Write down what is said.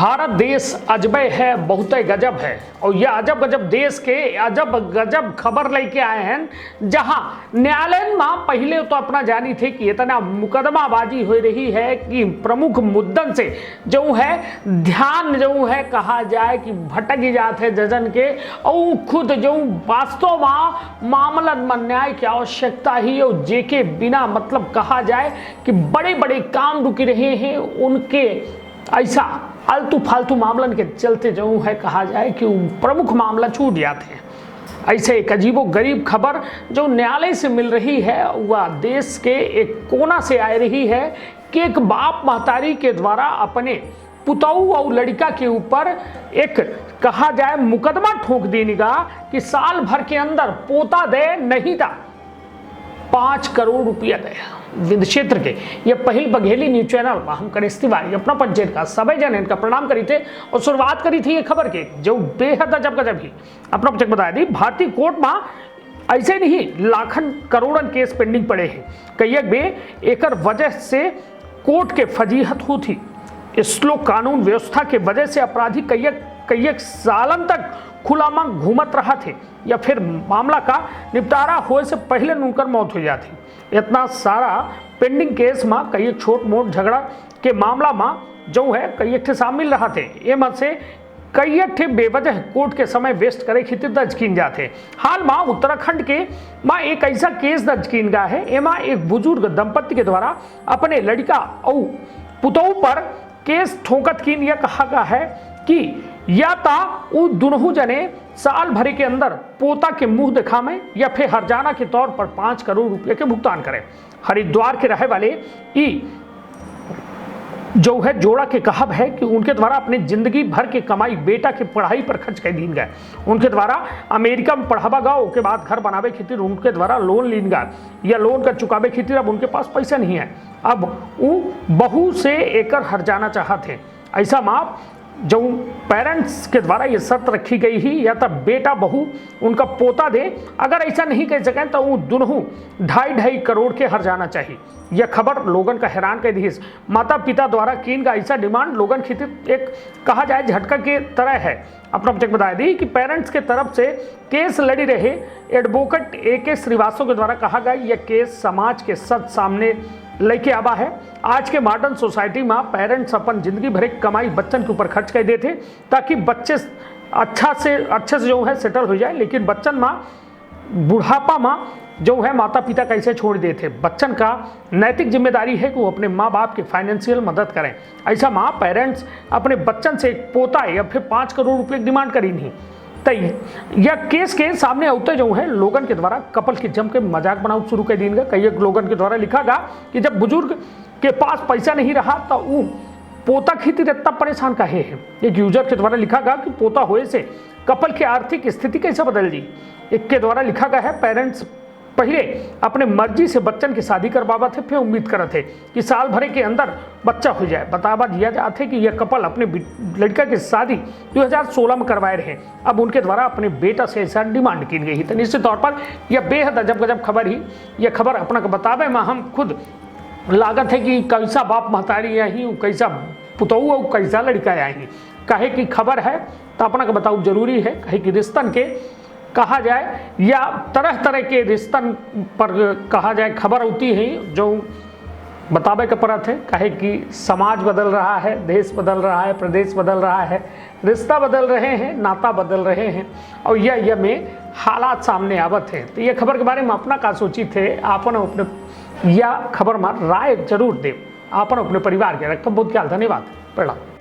भारत देश अजबे है, बहुत गजब है। और यह अजब गजब देश के अजब गजब खबर लेके आए हैं, जहां न्यायालय में पहले तो अपना जानी थे कि इतना मुकदमाबाजी हो रही है कि प्रमुख मुद्दन से जो है ध्यान जो है कहा जाए कि भटक जाते जजन के, और खुद जो वास्तव में मामला में न्याय की आवश्यकता ही और जेके बिना मतलब कहा जाए कि बड़े बड़े काम रुक रहे हैं उनके ऐसा आलतू फालतू मामलन के चलते जो है कहा जाए कि प्रमुख मामला छूट जाते हैं। ऐसे एक अजीबो गरीब खबर जो न्यायालय से मिल रही है वह देश के एक कोना से आ रही है कि एक बाप महतारी के द्वारा अपने पुतौ और लड़का के ऊपर एक कहा जाए मुकदमा ठोक देने का कि साल भर के अंदर पोता दे नहीं था 5 करोड़ रुपया दे विंध्य क्षेत्र के। ये पहल बघेली न्यूज चैनल में हम गणेश तिवारी अपना पंचायत का सभी जन इनका प्रणाम करी थे और शुरुआत करी थी ये खबर के जो बेहद अजब गजब ही अपना पंचायत बताया दी। भारतीय कोर्ट में ऐसे नहीं लाखन करोड़न केस पेंडिंग पड़े हैं। कई बे एक वजह से कोर्ट के फजीहत हुई थी। स्लो कानून व्यवस्था के वजह से अपराधी कई सालन तक खुला में घूमत रहा थे या फिर मामला का निपटारा होने से पहले उनकर मौत हो जाती। इतना सारा पेंडिंग केस में कई छोट मोट झगड़ा के मामला में जो है कई शामिल रहा थे। एम से कई बेवजह कोर्ट के समय वेस्ट करे खातिर दर्ज किन जाते। हाल में उत्तराखंड के में एक ऐसा केस दर्ज किन गया है। एमा एक बुजुर्ग दंपति के द्वारा अपने लड़का और पुतौ पर केस ठोकत किन यह कहा गया है कि या ता वो दोनों जने साल भर के अंदर पोता के मुंह दिखावे या फिर हरजाना के तौर पर 5 करोड़ रुपए के भुगतान करें। हरिद्वार के रहे वाले ई जो है जोड़ा के कहब है कि उनके द्वारा अपने जिंदगी भर के कमाई बेटा की पढ़ाई पर खर्च कर दीन गए। उनके द्वारा अमेरिका में पढ़ावा गया, उसके बाद घर बनावे खातिर उनके द्वारा लोन लीन गया या लोन का चुकावे खातिर अब उनके पास पैसा नहीं है। अब वो बहू से एकर हरजाना चाहते। ऐसा माप जो पेरेंट्स के द्वारा ये शर्त रखी गई ही या तब बेटा बहू उनका पोता दे, अगर ऐसा नहीं कह सकें तो वो दोनों 2.5 करोड़ के हरजाना चाहिए। यह खबर लोगन का हैरान कर दी। माता पिता द्वारा कीन का ऐसा डिमांड लोगन खितिर एक कहा जाए झटका के तरह है। अपना बच्चे को बता दी कि पेरेंट्स के तरफ से केस लड़ी रहे एडवोकेट AK श्रीवास्तव के द्वारा कहा गया यह केस समाज के सच सामने लेके आवा है। आज के मॉडर्न सोसाइटी में पेरेंट्स अपन जिंदगी भर कमाई बच्चन के ऊपर खर्च कर देते ताकि बच्चे अच्छे से जो है सेटल हो जाए, लेकिन बच्चन में बुढ़ापा में जो है माता पिता कैसे छोड़ देते। बच्चन का नैतिक जिम्मेदारी है कि वो अपने माँ बाप की फाइनेंशियल मदद करें। ऐसा माँ पेरेंट्स अपने बच्चन से एक पोता या फिर 5 करोड़ रुपये की डिमांड करी नहीं तई यह केस के सामने होते जो है लोगन के द्वारा कपल की जम के मजाक बनाना शुरू कर देंगे। कई लोगन के द्वारा लिखा गया कि जब बुजुर्ग के पास पैसा नहीं रहा तो वो पोता खातिर इतना परेशान काहे है। एक यूजर के द्वारा लिखा गया कि पोता होए से कपल की आर्थिक स्थिति कैसे बदल दी। एक के द्वारा लिखा गया है पेरेंट्स पहले अपने मर्जी से बच्चन की शादी करवावा थे, फिर उम्मीद कर थे कि साल भर के अंदर बच्चा हो जाए। बतावा दिया जाते कि यह कपल अपने लड़का की शादी 2016 में करवाए रहे। अब उनके द्वारा अपने बेटा से ऐसा डिमांड की गई। तो निश्चित तौर पर यह बेहद अजब गजब खबर ही। यह खबर अपना को बतावे में हम खुद लागत है कि कैसा बाप महतारी आई, कैसा पुतौ और कैसा लड़का आई। कहे की खबर है तो अपना को बताऊ जरूरी है। कहे कि रिश्तन के कहा जाए या तरह तरह के रिश्तन पर कहा जाए खबर होती है जो बतावे का परत है। कहे कि समाज बदल रहा है, देश बदल रहा है, प्रदेश बदल रहा है, रिश्ता बदल रहे हैं, नाता बदल रहे हैं और यह में हालात सामने आवत हैं। तो यह खबर के बारे में अपना का सोची थे आपन अपने या खबर में राय जरूर दे आपन अपने परिवार के रखम। बहुत ख्याल, धन्यवाद, प्रणाम।